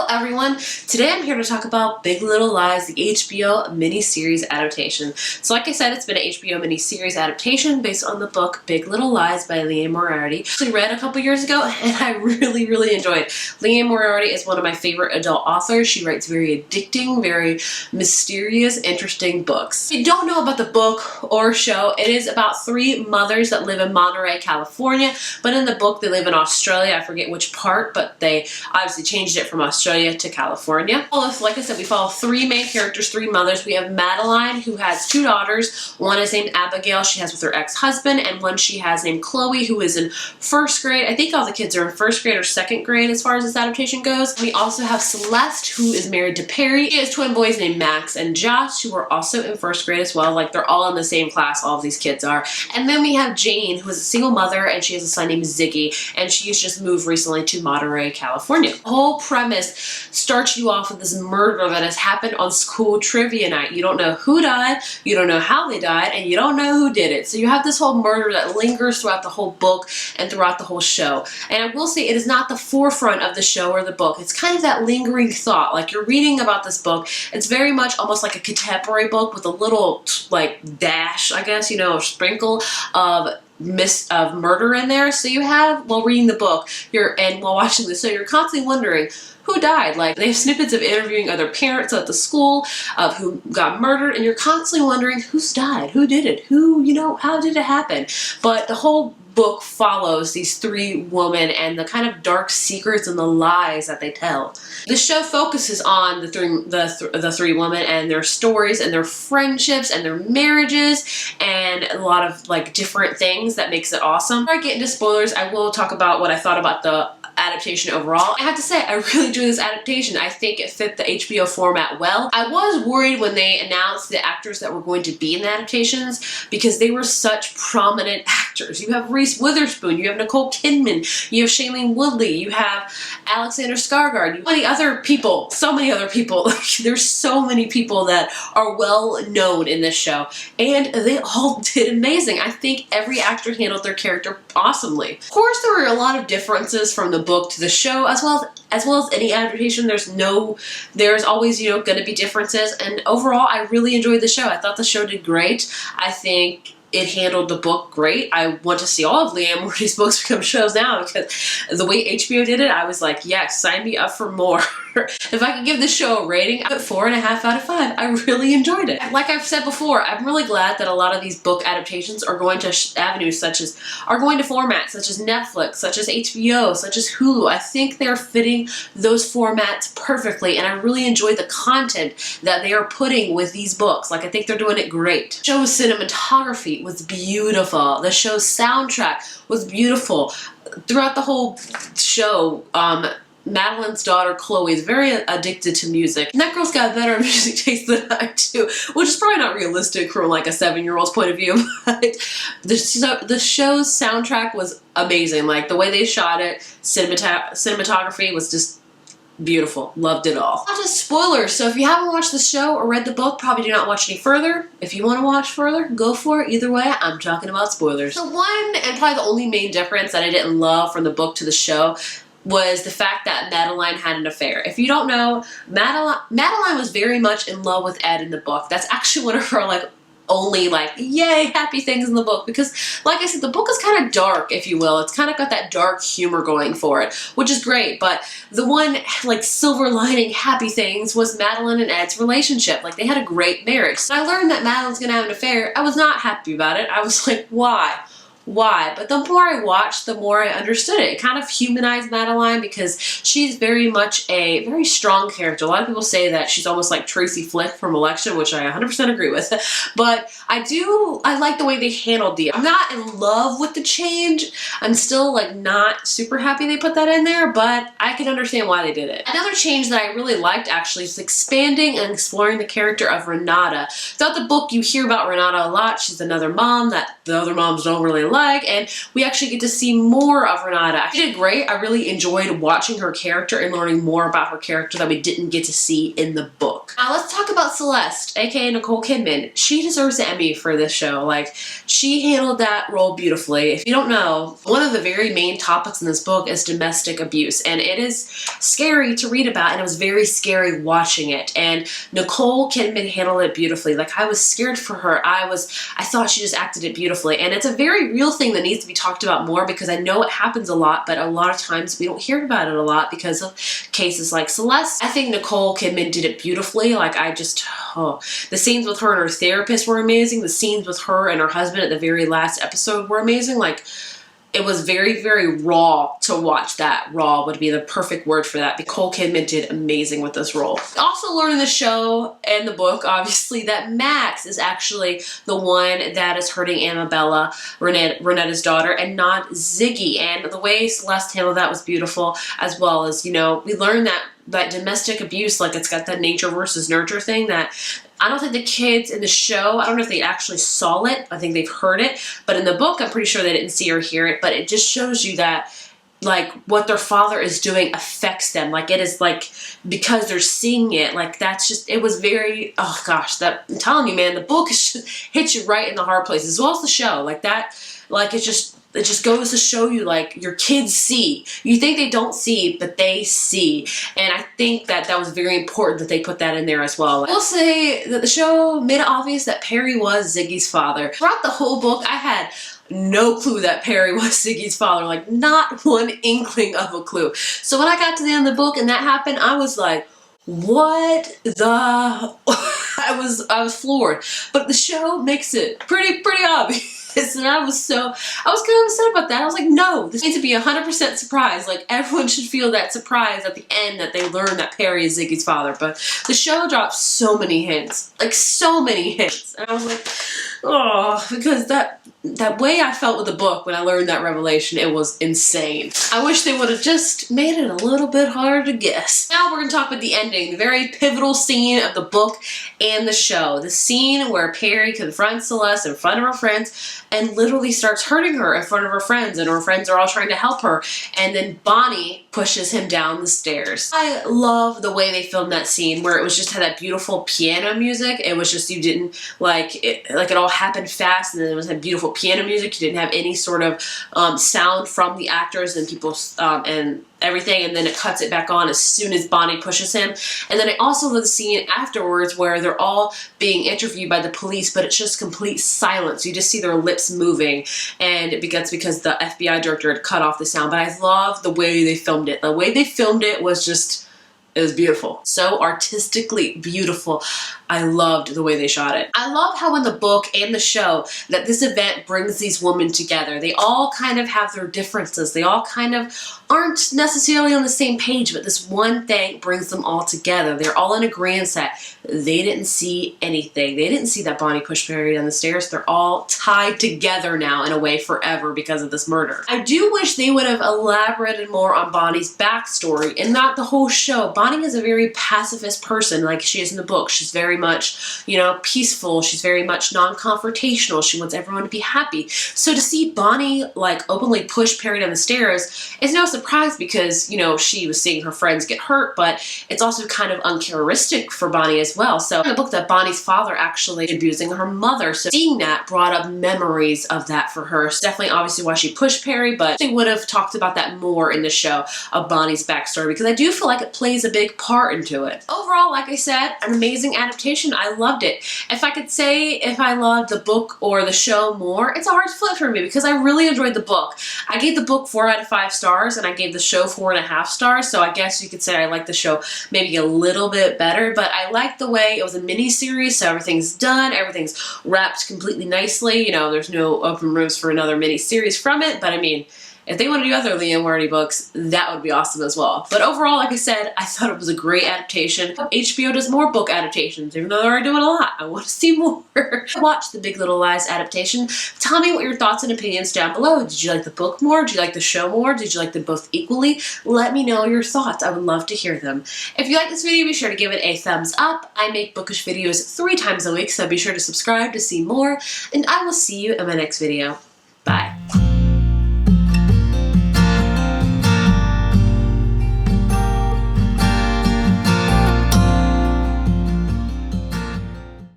everyone, today I'm here to talk about Big Little Lies, the HBO miniseries adaptation. So like I said, it's been an HBO miniseries adaptation based on the book Big Little Lies by Hbo Miniseries. I actually read a couple years ago and I really enjoyed it. Hbo Miniseries is one of my favorite adult authors. She writes very addicting, very mysterious, interesting books. If you don't know about the book or show, it is about three mothers that live in Monterey, California, but in the book they live in Australia. I forget which part, but they obviously changed it from Australia to California. Like I said, we follow three main characters, three mothers. We have Madeline, who has two daughters. One is named Abigail, she has with her ex-husband, and one she has named Chloe, who is in first grade. I think all the kids are in first grade or second grade as far as this adaptation goes. We also have Celeste, who is married to Perry. She has twin boys named Max and Josh, who are also in first grade as well. Like, they're all in the same class, all of these kids are. And then we have Jane, who is a single mother, and she has a son named Ziggy, and she's just moved recently to Monterey, California. The whole premise starts you off with this murder that has happened on school trivia night. You don't know who died, you don't know how they died, and you don't know who did it. So you have this whole murder that lingers throughout the whole book and throughout the whole show. And I will say, it is not the forefront of the show or the book. It's kind of that lingering thought. Like, you're reading about this book, it's very much almost like a contemporary book with a little, like, dash, I guess, you know, sprinkle of murder in there. So you have, while reading the book, while watching the show, you're constantly wondering who died. Like, they have snippets of interviewing other parents at the school of who got murdered, and you're constantly wondering who's died, who did it, who, you know, how did it happen? But the whole book follows these three women and the kind of dark secrets and the lies that they tell. The show focuses on the three women and their stories and their friendships and their marriages and a lot of like different things that makes it awesome. Before I get into spoilers, I will talk about what I thought about the adaptation overall. I have to say, I really enjoyed this adaptation. I think it fit the HBO format well. I was worried when they announced the actors that were going to be in the adaptations because they were such prominent actors. You have Reese Witherspoon, you have Nicole Kidman, you have Shailene Woodley, you have Alexander Skarsgård, you have so many other people. There's so many people that are well known in this show, and they all did amazing. I think every actor handled their character awesomely. Of course, there were a lot of differences from the book to the show, as well as any adaptation. There's always, you know, going to be differences, and overall I really enjoyed the show. I thought the show did great. I think it handled the book great. I want to see all of Hbo Miniseries books become shows now, because the way HBO did it, I was like, yes, sign me up for more. If I could give this show a rating, I put 4.5 out of 5. I really enjoyed it. Like I've said before, I'm really glad that a lot of these book adaptations are going to avenues are going to formats such as Netflix, such as HBO, such as Hulu. I think they're fitting those formats perfectly, and I really enjoy the content that they are putting with these books. Like, I think they're doing it great. The show's cinematography was beautiful. The show's soundtrack was beautiful. Throughout the whole show, Madeline's daughter, Chloe, is very addicted to music. And that girl's got better music taste than I do, which is probably not realistic from like a 7-year-old's point of view, but the show's soundtrack was amazing. Like, the way they shot it, cinematography was just beautiful. Loved it all. Not just spoilers, so if you haven't watched the show or read the book, probably do not watch any further. If you want to watch further, go for it. Either way, I'm talking about spoilers. The one, and probably the only main difference that I didn't love from the book to the show was the fact that Madeline had an affair. If you don't know, Madeline was very much in love with Ed in the book. That's actually one of her like only like yay happy things in the book, because like I said, the book is kind of dark, if you will. It's kind of got that dark humor going for it, which is great. But the one like silver lining happy things was Madeline and Ed's relationship. Like, they had a great marriage. So I learned that Madeline's gonna have an affair. I was not happy about it. I was like, why? But the more I watched, the more I understood it. It kind of humanized Madeline, because she's very much a very strong character. A lot of people say that she's almost like Tracy Flick from Election, which I 100% agree with. But I like the way they handled I'm not in love with the change. I'm still like not super happy they put that in there, but I can understand why they did it. Another change that I really liked actually is expanding and exploring the character of Renata. Throughout the book, you hear about Renata a lot. She's another mom that the other moms don't really like, and we actually get to see more of Renata. She did great. I really enjoyed watching her character and learning more about her character that we didn't get to see in the book. Now let's talk about Celeste, aka Nicole Kidman. She deserves an Emmy for this show. Like, she handled that role beautifully. If you don't know, one of the very main topics in this book is domestic abuse, and it is scary to read about, and it was very scary watching it, and Nicole Kidman handled it beautifully. Like, I was scared for her. I thought she just acted it beautifully, and it's a very real thing that needs to be talked about more, because I know it happens a lot, but a lot of times we don't hear about it a lot because of cases like Celeste. I think Nicole Kidman did it beautifully. Like, the scenes with her and her therapist were amazing. The scenes with her and her husband at the very last episode were amazing. Like, it was very, very raw to watch that. Raw would be the perfect word for that. Nicole Kidman did amazing with this role. Also learned in the show and the book, obviously, that Max is actually the one that is hurting Annabella, Renetta's daughter, and not Ziggy. And the way Celeste handled that was beautiful, as well as, you know, we learned that domestic abuse, like, it's got that nature versus nurture thing that I don't think the kids in the show, I don't know if they actually saw it. I think they've heard it. But in the book, I'm pretty sure they didn't see or hear it. But it just shows you that, like, what their father is doing affects them. Like, it is, like, because they're seeing it. Like, that's just, it was very, oh gosh, I'm telling you, man, the book hits you right in the hard place, as well as the show. Like, that, like, it just goes to show you, like, your kids see. You think they don't see, but they see. And I think that was very important that they put that in there as well. I will say that the show made it obvious that Perry was Ziggy's father. Throughout the whole book, I had no clue that Perry was Ziggy's father. Like, not one inkling of a clue. So when I got to the end of the book and that happened, I was like, what the... I was floored. But the show makes it pretty obvious. And I was kind of upset about that. I was like, no, this needs to be 100% surprise. Like, everyone should feel that surprise at the end that they learn that Perry is Ziggy's father. But the show dropped so many hints. Like, so many hints. And I was like, oh, because that way I felt with the book when I learned that revelation, it was insane. I wish they would have just made it a little bit harder to guess. Now we're going to talk about the ending, the very pivotal scene of the book and the show. The scene where Perry confronts Celeste in front of her friends and literally starts hurting her in front of her friends, and her friends are all trying to help her, and then Bonnie pushes him down the stairs. I love the way they filmed that scene, where it was just had that beautiful piano music. It was just, you didn't, like it all happened fast, and then it was that beautiful piano music. You didn't have any sort of sound from the actors and people and everything, and then it cuts it back on as soon as Bonnie pushes him. And then I also love the scene afterwards where they're all being interviewed by the police, but it's just complete silence. You just see their lips moving, and that's because the FBI director had cut off the sound. But I love the way they filmed it. The way they filmed it was just, it was beautiful. So artistically beautiful. I loved the way they shot it. I love how in the book and the show that this event brings these women together. They all kind of have their differences. They all kind of aren't necessarily on the same page, but this one thing brings them all together. They're all in agreement that they didn't see anything. They didn't see that Bonnie pushed Perry down the stairs. They're all tied together now in a way forever because of this murder. I do wish they would have elaborated more on Bonnie's backstory and not the whole show. Bonnie is a very pacifist person, like she is in the book. She's very much, you know, peaceful. She's very much non-confrontational. She wants everyone to be happy. So to see Bonnie, like, openly push Perry down the stairs is no surprise, because, you know, she was seeing her friends get hurt, but it's also kind of uncharacteristic for Bonnie as well. So in the book, that Bonnie's father actually abusing her mother. So seeing that brought up memories of that for her. So definitely, obviously, why she pushed Perry, but they would have talked about that more in the show of Bonnie's backstory, because I do feel like it plays a big part into it. Overall, like I said, an amazing adaptation. I loved it. If I could say if I loved the book or the show more, it's a hard flip for me, because I really enjoyed the book. I gave the book 4 out of 5 stars, and I gave the show 4.5 stars, so I guess you could say I like the show maybe a little bit better, but I like the way it was a mini-series, so everything's done, everything's wrapped completely nicely. You know, there's no open rooms for another mini-series from it, but I mean, If they want to do other Leah Moriarty books, that would be awesome as well. But overall, like I said, I thought it was a great adaptation. HBO does more book adaptations, even though they're already doing a lot. I want to see more. Watch the Big Little Lies adaptation. Tell me what your thoughts and opinions down below. Did you like the book more? Did you like the show more? Did you like them both equally? Let me know your thoughts. I would love to hear them. If you like this video, be sure to give it a thumbs up. I make bookish videos 3 times a week, so be sure to subscribe to see more, and I will see you in my next video. Bye.